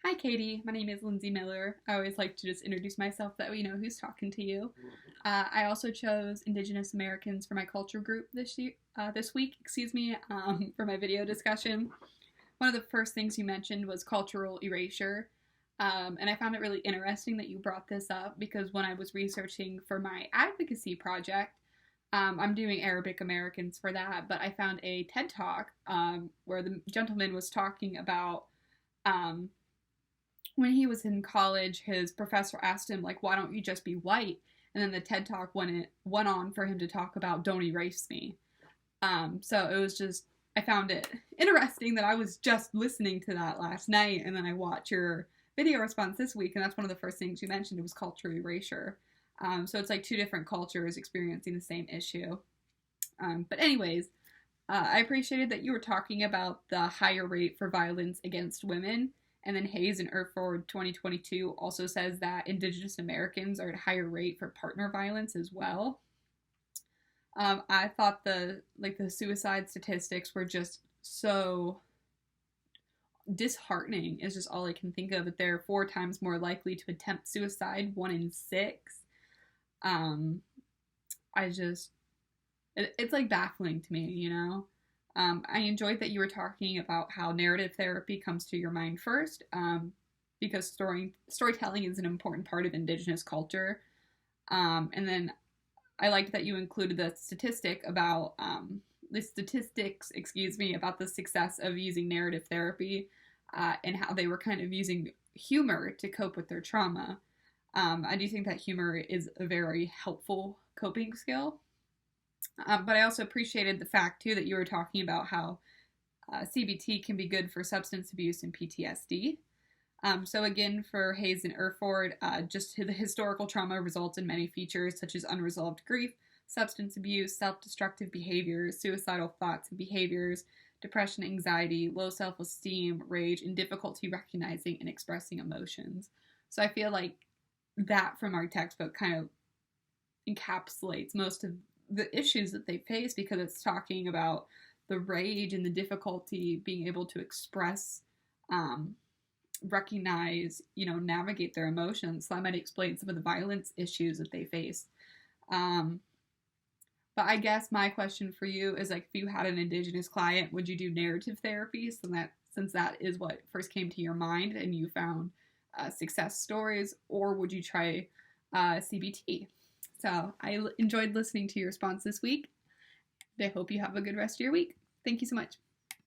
Hi, Katie. My name is Lindsay Miller. I always like to just introduce myself that we know who's talking to you. I also chose Indigenous Americans for my culture group this week, for my video discussion. One of the first things you mentioned was cultural erasure, and I found it really interesting that you brought this up because when I was researching for my advocacy project, I'm doing Arabic Americans for that, but I found a TED Talk where the gentleman was talking about um, when he was in college, his professor asked him, like, why don't you just be white? And then the TED Talk went on for him to talk about don't erase me. So it was just, I found it interesting that I was just listening to that last night, and then I watched your video response this week, and that's one of the first things you mentioned. It was cultural erasure. So it's like two different cultures experiencing the same issue. But anyways, I appreciated that you were talking about the higher rate for violence against women. And then Hayes and Erford 2022 also says that Indigenous Americans are at a higher rate for partner violence as well. I thought the suicide statistics were just so disheartening. Is just all I can think of. That they're 4 times more likely to attempt suicide, 1 in 6. It's like baffling to me, you know. I enjoyed that you were talking about how narrative therapy comes to your mind first, because storytelling is an important part of Indigenous culture. And then I liked that you included the statistics, about the success of using narrative therapy, and how they were kind of using humor to cope with their trauma. I do think that humor is a very helpful coping skill. But I also appreciated the fact, too, that you were talking about how CBT can be good for substance abuse and PTSD. So again, for Hayes and Erford, just the historical trauma results in many features such as unresolved grief, substance abuse, self-destructive behaviors, suicidal thoughts and behaviors, depression, anxiety, low self-esteem, rage, and difficulty recognizing and expressing emotions. So I feel like that from our textbook kind of encapsulates most of the issues that they face, because it's talking about the rage and the difficulty being able to express, recognize, navigate their emotions. So that might explain some of the violence issues that they face. But I guess my question for you is, like, if you had an Indigenous client, would you do narrative therapy? Since that is what first came to your mind and you found success stories, or would you try CBT? So I enjoyed listening to your response this week. I hope you have a good rest of your week. Thank you so much.